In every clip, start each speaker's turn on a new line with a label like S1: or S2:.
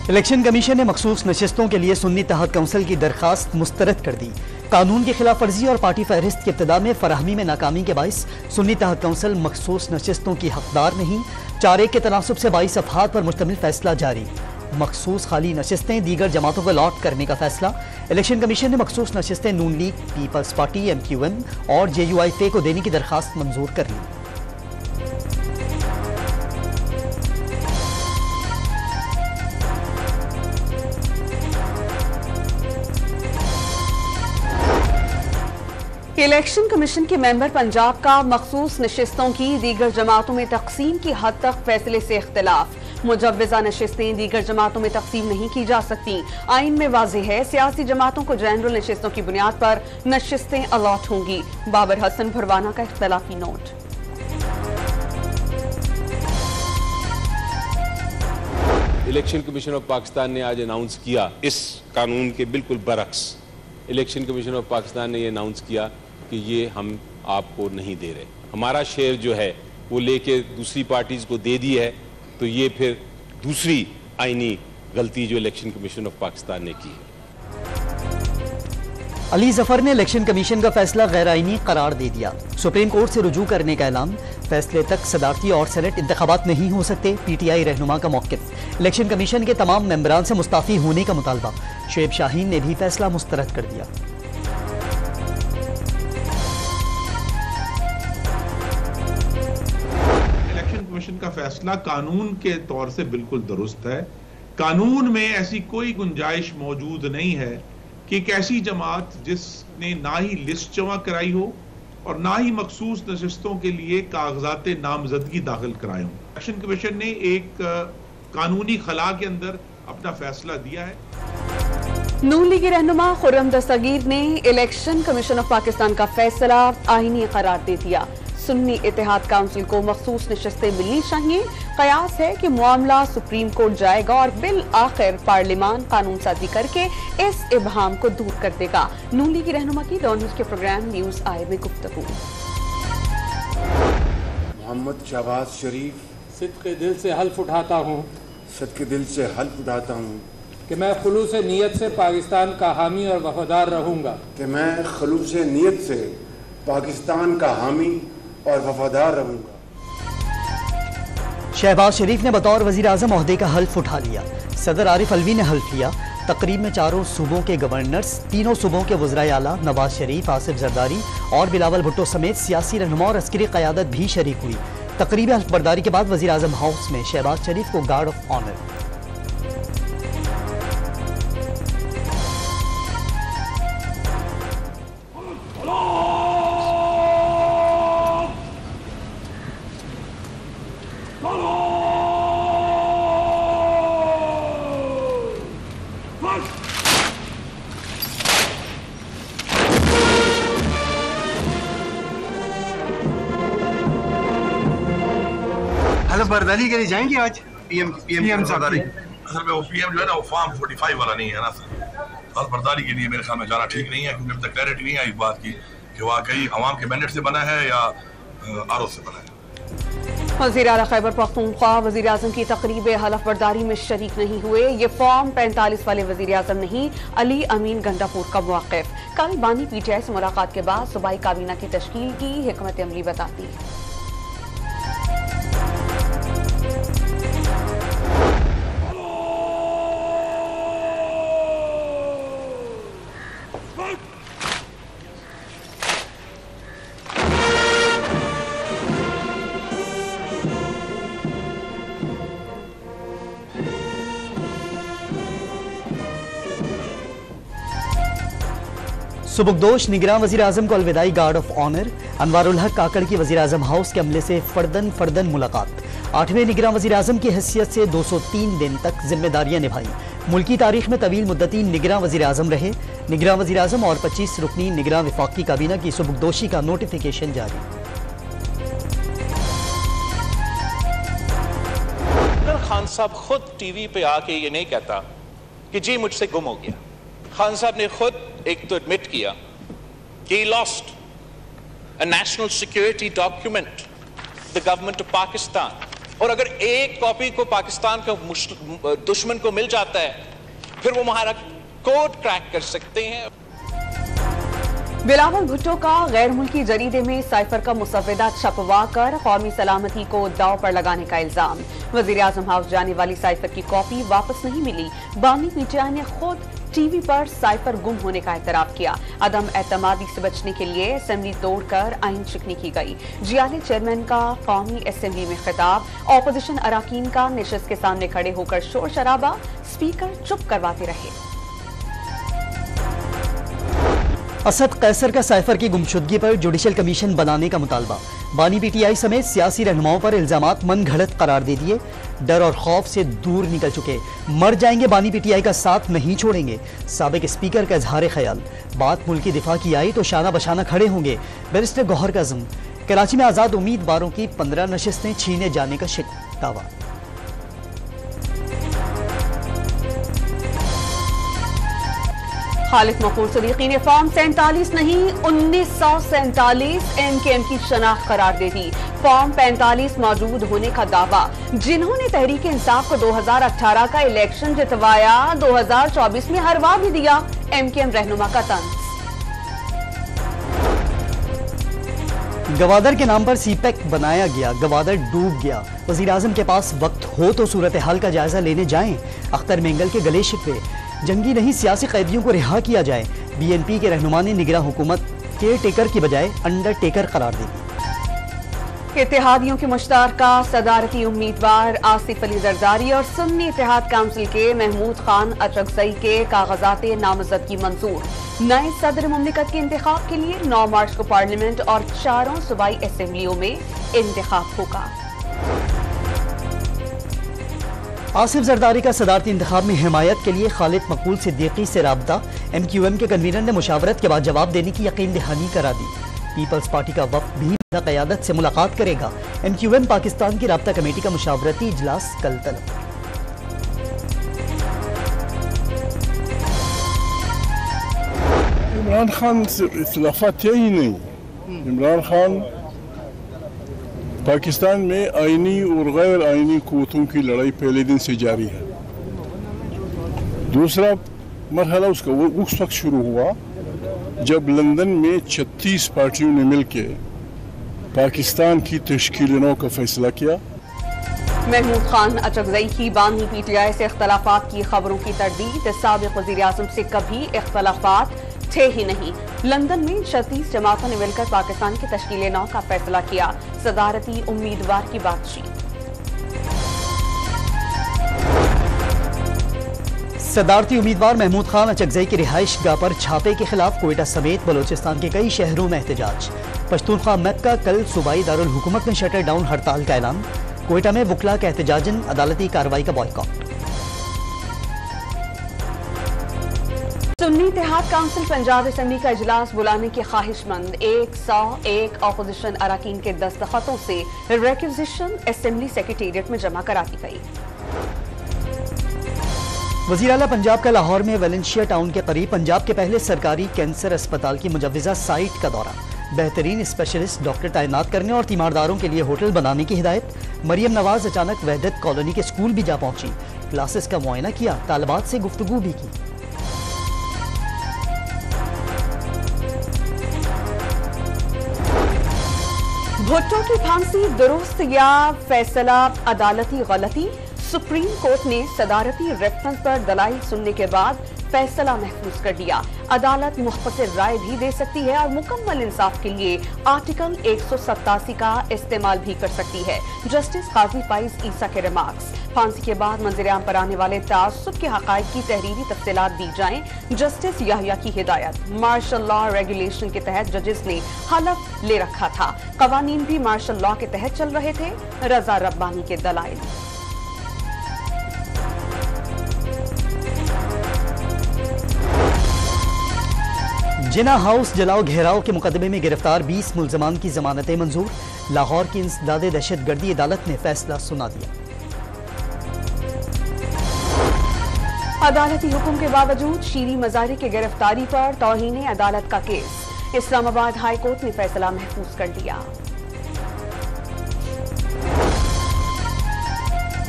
S1: Election commission ने मखसूस नशिस्तों के लिए सुन्नी तहत काउंसिल की दरखास्त मुस्तरद कर दी। कानून की खिलाफ वर्जी और पार्टी फहरिस्त की इब्तिदा में फराहमी में नाकामी के बाइस सुन्नी तहत काउंसिल मखसूस नशिस्तों की हकदार नहीं। 4-1 के तनासुब से 22 अफहाद पर मुश्तमिल फैसला जारी। मखसूस खाली नशिस्तें दीगर जमातों को अलॉट करने का फैसला। इलेक्शन कमीशन ने मखसूस नशिस्तें नून लीग, पीपल्स पार्टी, MQM और JUIFA को देने की दरखास्त मंजूर कर ली।
S2: इलेक्शन कमीशन के मेंबर पंजाब का मखसूस नशिस्तों की दीगर जमातों में तकसीम की हद तक फैसले से इख्तिलाफ। मुजव्वज़ा नशिस्तें दीगर जमातों में तकसीम नहीं की जा सकती। आइन में वाज़ेह है सियासी जमातों को जनरल नशिस्तों की बुनियाद पर नशिस्तें अलॉट होंगी। बाबर हसन भरवाना का इख्तिलाफी note.
S3: Election commission of Pakistan ने आज अनाउंस किया, इस कानून के बिल्कुल बरक्स इलेक्शन कमीशन ऑफ पाकिस्तान ने ये अनाउंस किया कि ये हम आपको नहीं दे रहे। हमारा शेयर जो है वो लेके दूसरी पार्टीज को दे दी है, तो ये फिर दूसरी आईनी गलती जो इलेक्शन कमीशन ऑफ पाकिस्तान ने की है।
S1: अली जफर ने इलेक्शन कमीशन का फैसला गैर आईनी करार दे दिया। सुप्रीम कोर्ट से रुजू करने का ऐलान। फैसले तक सदारती और सेनेट इंतखाबात नहीं हो सकते। PTI रहनुमा का मौक़िफ़। इलेक्शन कमीशन के तमाम मेंबरान से मुस्ताफ़ी होने का मुतालबा। शुएब शाहीन ने भी फैसला मुस्तरद कर दिया।
S4: इलेक्शन कमीशन का फैसला कानून के तौर से बिल्कुल दुरुस्त है। कानून में ऐसी कोई गुंजाइश मौजूद नहीं है कि एक ऐसी जमात जिसने ना ही लिस्ट जमा कराई हो और ना ही मखसूस नशिस्तों के लिए कागजात नामजदगी दाखिल कराए हों। इलेक्शन कमीशन ने एक कानूनी खला के अंदर अपना फैसला दिया है।
S2: नून लीग रहनुमा खुर्रम दस्तगीर ने इलेक्शन कमीशन ऑफ पाकिस्तान का फैसला आईनी करार दे दिया। सुन्नी इत्तेहाद काउंसिल को मखसूस नशिस्तें मिलनी चाहिए। कयास है कि मामला सुप्रीम कोर्ट जाएगा और बिल आखिर पार्लियामान कानून साजी करके इस इबहाम को दूर कर देगा। नून लीग रहनुमा की डॉन न्यूज के प्रोग्राम न्यूज आए में गुफ्तगू।
S5: मोहम्मद शहबाज शरीफ
S6: सिद्क़े दिल से हल्फ उठाता हूँ कि मैं खुलूस नीयत से पाकिस्तान का हामी और वफादार रहूँगा
S1: शहबाज शरीफ ने बतौर वज़ीर आज़म ओहदे का हल्फ उठा लिया। सदर आरिफ अलवी ने हल्फ लिया। तकरीब में 4 सूबों के गवर्नर्स, 3 सूबों के वज़राए आला नवाज शरीफ, आसिफ जरदारी और बिलावल भुट्टो समेत सियासी रहनुमा और अस्करी क़यादत भी शरीक हुई। तकरीब हल्फबरदारी के बाद वज़ीर आज़म हाउस में शहबाज शरीफ को गार्ड ऑफ ऑनर।
S7: बर्दारी के लिए जाएंगे आज पीएम साहब की।
S8: असल में वो पीएम जो है ना वो फॉर्म 45 वाला नहीं है ना सर। बर्दारी के लिए मेरे ख्याल में जाना ठीक नहीं है, क्योंकि अभी तक क्लैरिटी नहीं आई इस बात की कि वाकई अवाम के मैंडेट से बना है या आरओ से बना है।
S2: वज़ीर आला खैबर पख्तूनख्वा वज़ीर आज़म की तकरीब हलफ बर्दारी में शरीक नहीं हुए। ये फॉर्म 45 वाले वज़ीर आज़म नहीं, अली अमीन गंडापुर का मौक़िफ़। कल बानी PTI से मुलाकात के बाद सूबाई काबीना की तश्कील की हिकमत अमली बताती।
S1: सुबुकदोश निगरान वज़ीर आज़म को अलविदाई गार्ड ऑफ ऑनर। अनवारुल हक काकड़ की वज़ीर आज़म हाउस के अमले से फर्दन मुलाकात। 8वें निगरान वज़ीर आज़म की हैसियत से 203 दिन तक जिम्मेदारियां निभाई। मुल्की तारीख में तवील मुद्दती निगरान वज़ीर आज़म रहे। निगरान वज़ीर आज़म और 25 रुकनी निगरान वफाकी काबीना की सुबुकदोशी का नोटिफिकेशन जारी।
S9: खान साहब खुद टीवी पे आके ये नहीं कहता कि जी मुझसे गुम हो गया। खान साहब ने खुद एक तो एडमिट किया कि he lost a national security document the government of Pakistan और अगर एक कॉपी को पाकिस्तान का दुश्मन को मिल जाता है, फिर वो हमारा कोड क्रैक कर सकते हैं।
S2: बिलावल भुट्टो का गैर मुल्की जरीदे में साइफर का मुसव्वदा छपवा कर कौमी सलामती को दाव पर लगाने का इल्जाम। वजीर आजम हाउस जाने वाली साइफर की कॉपी वापस नहीं मिली। बानी पीटीआई ने खुद टीवी पर साइफर गुम होने का एतराफ किया। अदम एतमादी से बचने के लिए असेंबली तोड़कर आइन शिकनी की गई। जियाले चेयरमैन का कौमी असेंबली में खिताब। ऑपोजिशन अराकीन का निशस्त के सामने खड़े होकर शोर शराबा, स्पीकर चुप करवाते रहे।
S1: असद कैसर का साइफर की गुमशुदगी पर जुडिशल कमीशन बनाने का मुतालबा। बानी पीटीआई समेत सियासी रहनुमाओं पर इल्जामात मन घड़त करार दे दिए। डर और खौफ से दूर निकल चुके, मर जाएंगे, बानी पीटीआई का साथ नहीं छोड़ेंगे। साबिक स्पीकर का इजहार ख्याल, बात मुल्क की दिफा की आई तो शाना बशाना खड़े होंगे। बैरिस्टर गौहर का अज़्म। कराची में आज़ाद उम्मीदवारों की 15 नशिस्तें छीने जाने का दावा।
S2: खालिद मकबूल सदीकी ने फॉर्म 47 नहीं 1947 MKM की शनाख्त करार दे दी। फॉर्म 45 मौजूद होने का दावा। जिन्होंने तहरीक इंसाफ को 2018 का इलेक्शन जितवाया, 2024 में हरवा भी दिया। MKM रहनुमा का तंज।
S1: गवादर के नाम पर सीपैक बनाया गया, गवादर डूब गया। वजीर आजम के पास वक्त हो तो सूरत हाल का जायजा लेने जाएं। अख्तर मेंगल के गले शिकवे। जंगी नहीं, सियासी कैदियों को रिहा किया जाए। BNP के रहनुमा ने निगरान हुकूमत केयर टेकर की बजाय अंडरटेकर करार दी।
S2: इत्तेहादियों के मुश्तारका सदारती उम्मीदवार आसिफ अली जरदारी और सुन्नी इत्तेहाद काउंसिल के महमूद खान अचकजई के कागजात नामजदगी मंजूर। नए सदर मुमलिकत के इंतखाब के लिए 9 मार्च को पार्लियामेंट और 4 सूबाई असेंबलियों में इंतखाब होगा।
S1: आसिफ जरदारी का सदारती इंतखाब में हिमायत के लिए खालिद मकबूल सिद्दीकी से राब्ता। MQM के कन्वीनर ने मुशावरत के बाद जवाब देने की यकीन दहानी करा दी। पीपल्स पार्टी का वफ्द भी क़यादत से मुलाकात करेगा। MQM पाकिस्तान की राब्ता कमेटी का मुशावरती इजलास कल तलब।
S10: इमरान खान से इख्तिलाफात यही नहीं। इमरान खान पाकिस्तान में आईनी और गैर आईनी क़ुव्वतों की लड़ाई पहले दिन से जारी है। दूसरा मरहला उसका वो उस वक्त शुरू हुआ जब लंदन में 36 पार्टियों ने मिलकर पाकिस्तान की तश्कील नौ का फैसला किया।
S2: महमूद खान अचकजई की बानी पीटीआई से इख्तलाफात की खबरों की तरदीद। साबिक वज़ीर आज़म से कभी इख्तलाफात थे ही नहीं। लंदन में 36 जमातों ने मिलकर पाकिस्तान की तश्कील नौ का फैसला किया। सदारती उम्मीदवार की बातचीत।
S1: सदारती उम्मीदवार महमूद खान अचकजई की रिहाइश गाह पर छापे के खिलाफ कोयटा समेत बलोचिस्तान के कई शहरों में एहतजाज। पश्तूनख्वा मत का कल सूबाई दारुल हुकूमत में शटर डाउन हड़ताल का ऐलान। कोयटा में वकला का एहतजाजन अदालती कार्रवाई का boycott.
S2: Sunni Ittehad council Punjab assembly का इजलास बुलाने के ख्वाहिशमंद 101 ऑपोजिशन अराकीन के दस्तखतों से रिक्विजिशन असेंबली सेक्रेटेरिएट में जमा करा दी गई।
S1: वज़ीर आला पंजाब का लाहौर में वेलेंशिया टाउन के करीब पंजाब के पहले सरकारी कैंसर अस्पताल की मुजव्वज़ा साइट का दौरा। बेहतरीन स्पेशलिस्ट डॉक्टर तैनात करने और तीमारदारों के लिए होटल बनाने की हिदायत। मरियम नवाज अचानक वहदत कॉलोनी के स्कूल भी जा पहुंची। क्लासेस का मुआयना किया, तालिबात से गुफ्तगू भी की।
S2: भुट्टो की फांसी दुरुस्त या फैसला अदालती गलती। सुप्रीम कोर्ट ने सदारती रेफरेंस पर दलाइल सुनने के बाद फैसला महफूज कर दिया। अदालत मुख्तसर राय भी दे सकती है और मुकम्मल इंसाफ के लिए आर्टिकल 187 का इस्तेमाल भी कर सकती है। जस्टिस काजी फाइज ईसा के रिमार्क्स। फांसी के बाद मंजर-ए-आम पर आने वाले तासुब के हकायक की तहरीरी तफसीलात दी जाएं। जस्टिस याहिया की हिदायत। मार्शल लॉ रेगुलेशन के तहत जजेस ने हलफ ले रखा था। कवानीन भी मार्शल लॉ के तहत चल रहे थे। रजा रब्बानी के दलाइल।
S1: जिना हाउस जलाओ घेराव के मुकदमे में गिरफ्तार 20 मुल्जमान की जमानतें मंजूर। लाहौर की इंसदाद दहशतगर्दी अदालत ने फैसला सुना दिया।
S2: अदालती हुक्म के बावजूद शीरी मजारी की गिरफ्तारी पर तौहीन अदालत का केस। इस्लामाबाद हाई कोर्ट ने फैसला महफूज कर दिया।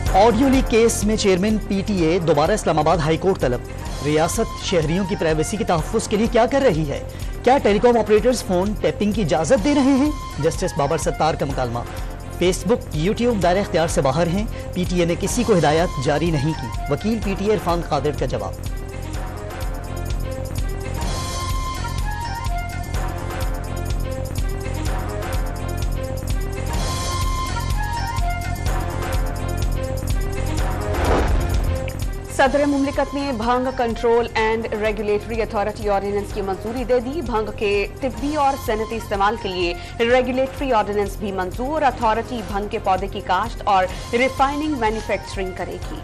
S1: ऑडियो लीक केस में चेयरमैन पीटीए दोबारा इस्लामाबाद हाईकोर्ट तलब। रियासत शहरियों की प्राइवेसी के तहफ्फुज के लिए क्या कर रही है? क्या टेलीकॉम ऑपरेटर्स फोन टैपिंग की इजाजत दे रहे हैं? जस्टिस बाबर सत्तार का मुकालमा। फेसबुक, यूट्यूब दायरे इख्तियार से बाहर हैं। पीटीए ने किसी को हिदायत जारी नहीं की। वकील पीटीए इरफान कादिर का जवाब।
S2: सदर मुमलिकत ने bhang control and regulatory authority ordinance की मंजूरी दे दी। भांग के तिब्बी और सनती इस्तेमाल के लिए रेगुलेटरी ऑर्डिनेंस भी मंजूर। अथॉरिटी भांग के पौधे की काश्त और रिफाइनिंग मैन्युफैक्चरिंग करेगी।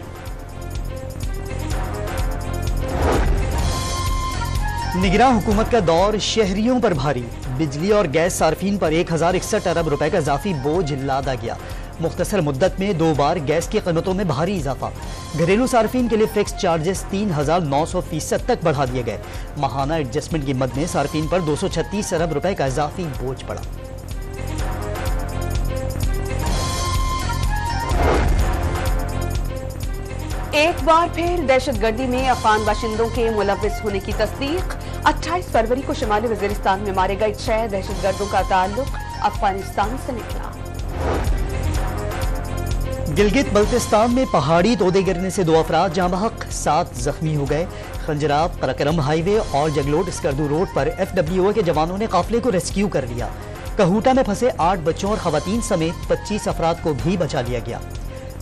S1: निगरान हुकूमत का दौर शहरियों पर भारी। बिजली और गैस सार्फिन पर 1061 अरब रुपए का इजाफी बोझ लादा गया। मुख्तसर मुद्दत में 2 बार गैस की कीमतों में भारी इजाफा। घरेलू सार्फिन के लिए फिक्स चार्जेस 3900% तक बढ़ा दिए गए। माहाना एडजस्टमेंट की मद में सार्फिन पर 236 अरब रुपए का इजाफी बोझ पड़ा।
S2: एक बार फिर दहशतगर्दी में अफगान बाशिंदों के मुलविस होने की तस्दीक। 28 फरवरी को शिमाली वजीरिस्तान में मारे गए 6 दहशतगर्दों का ताल्लुक अफगानिस्तान से निकला।
S1: गिलगित बल्तिस्तान में पहाड़ी तोदे गिरने से 2 अफराद जहां बहक, 7 जख्मी हो गए। खंजराब कराकरम हाईवे और जगलोट स्कर्दू रोड पर FWA के जवानों ने काफिले को रेस्क्यू कर लिया। कहूटा में फंसे 8 बच्चों और खवातीन समेत 25 अफराद को भी बचा लिया गया।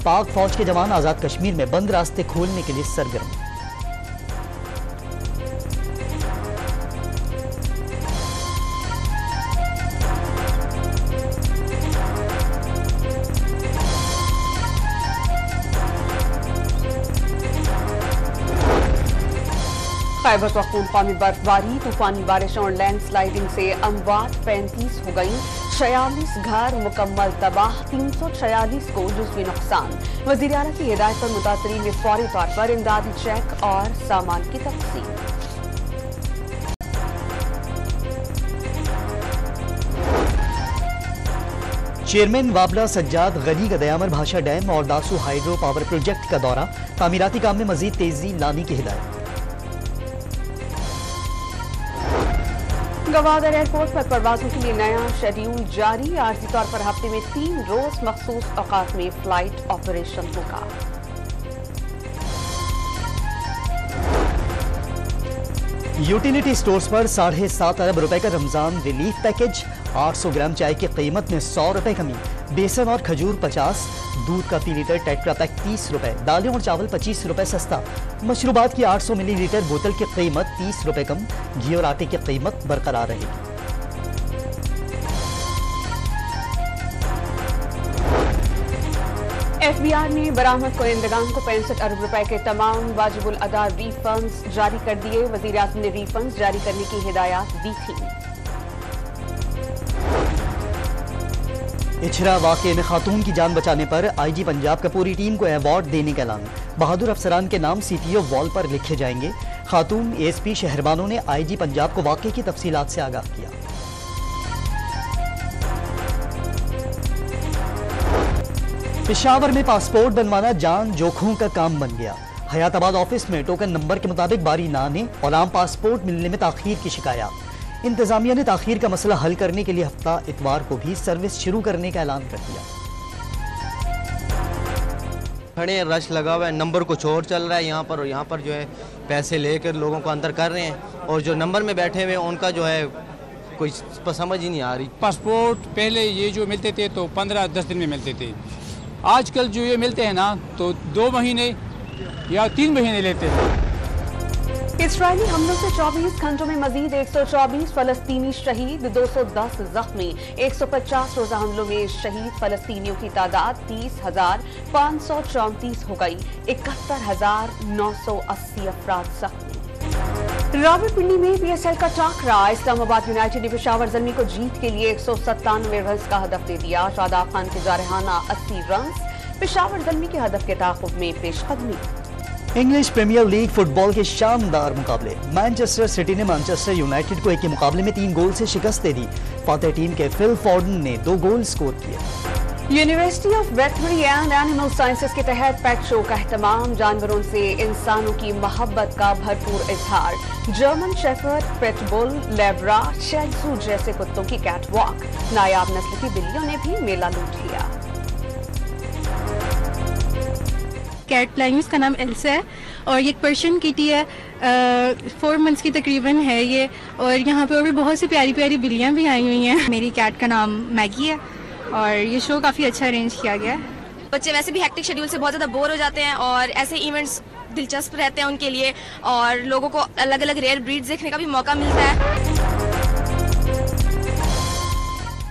S1: पाक फौज के जवान आजाद कश्मीर में बंद रास्ते खोलने के लिए सरगर्म।
S2: खैबर पख्तूनख्वा में बर्फबारी, तूफानी बारिशों और लैंडस्लाइडिंग से अमवात 35 हो गई। 46 घर मुकम्मल तबाह, 346 को जुज़वी नुकसान। वज़ीर आला की हिदायत पर मुतासरीन में फौरी तौर पर इमदादी चेक और सामान की तक़सीम।
S1: चेयरमैन वाबला सज्जाद गनी का दयामर भाषा डैम और दासू हाइड्रो पावर प्रोजेक्ट का दौरा। तामीराती काम में मजीद तेजी लाने की हिदायत।
S2: गवादर एयरपोर्ट पर परवाजों के लिए नया शेड्यूल जारी। आर्जी तौर पर हफ्ते में 3 रोज मखसूस औकात में फ्लाइट ऑपरेशन होगा।
S1: यूटिलिटी स्टोर्स पर 7.5 अरब रुपए का रमजान रिलीफ पैकेज। 800 ग्राम चाय की कीमत में 100 रुपए कमी। बेसन और खजूर 50, दूध का 3 लीटर टेट्रा पैक 30 रुपए, दालें और चावल 25 रुपए सस्ता। मशरूबात की 800 मिलीलीटर बोतल की कीमत 30 रुपए कम। घी और आटे की कीमत बरकरार रहेगी।
S2: FBI ने बरामद कुरिंदगान को 65 अरब रुपए के तमाम वाजिबुल अदा रिफंड्स जारी कर दिए। वजीर आज़म ने रिफंड्स जारी करने की हिदायत दी थी।
S1: इछरा वाक़े में खातून की जान बचाने पर IG पंजाब का पूरी टीम को अवार्ड देने का ऐलान। बहादुर अफसरान के नाम CPO वॉल पर लिखे जाएंगे। खातून ASP शहरबानों ने IG पंजाब को वाक़े की तफसीलात से आगाह किया। पेशावर में पासपोर्ट बनवाना जान जोखों का काम बन गया। हयाताबाद ऑफिस में टोकन नंबर के मुताबिक बारी न आने और आम पासपोर्ट मिलने में ताखीर की शिकायत। इंतजामिया ने ताखीर का मसला हल करने के लिए हफ्ता इतवार को भी सर्विस शुरू करने का ऐलान कर दिया।
S11: खड़े रश लगा हुआ है, नंबर कुछ और चल रहा है यहाँ पर जो है पैसे लेकर लोगों को अंदर कर रहे हैं और जो नंबर में बैठे हुए उनका जो है कोई समझ ही नहीं आ रही।
S6: पासपोर्ट पहले ये जो मिलते थे तो 15-10 दिन में मिलते थे। आजकल जो ये मिलते हैं ना तो 2 महीने या 3 महीने लेते हैं।
S2: इस्राएली हमलों से 24 घंटों में मजीद 124 फलस्तीनी शहीद, 210 जख्मी। 150 रोजा हमलों में शहीद फलस्तीनियों की तादाद 30,534 हो गई। 71,980 अफराद जख्मी। रावलपिंडी में PSL का टाकरा। इस्लामाबाद यूनाइटेड ने पेशावर ज़ल्मी को जीत के लिए 197 रन का हदफ दे दिया। शादाब खान के जारहाना 80 रन पेशावर ज़ल्मी के हदफ के ताक़ुब में पेशकदमी।
S1: इंग्लिश प्रीमियर लीग फुटबॉल के शानदार मुकाबले। मैनचेस्टर सिटी ने मैनचेस्टर यूनाइटेड को एक ही मुकाबले में 3 गोल से शिकस्त दे दी। फातेह टीम के फिल फॉर्डन ने 2 गोल स्कोर किए।
S2: University of veterinary and animal sciences के तहत पेट शो का एहतमाम, जानवरों से इंसानों की मोहब्बत का भरपूर इजहार। जर्मन शेफर्ड, पिटबुल, लेब्रा, शेज़ू जैसे कुत्तों की कैट वॉक। नायाब नस्ल की बिल्लियों ने भी मेला लूट लिया।
S12: कैट लाई, उसका नाम एल्सा है और ये पर्शियन किटी है, 4 मंथ्स की तकरीबन है ये। और यहाँ पे और भी बहुत सी प्यारी प्यारी बिल्लियाँ भी आई हुई हैं। मेरी कैट का नाम मैगी है और ये शो काफ़ी अच्छा अरेंज किया गया है।
S13: बच्चे वैसे भी हेक्टिक शेड्यूल से बहुत ज़्यादा बोर हो जाते हैं और ऐसे इवेंट्स दिलचस्प रहते हैं उनके लिए और लोगों को अलग अलग रेयर ब्रीड्स देखने का भी मौका मिलता है।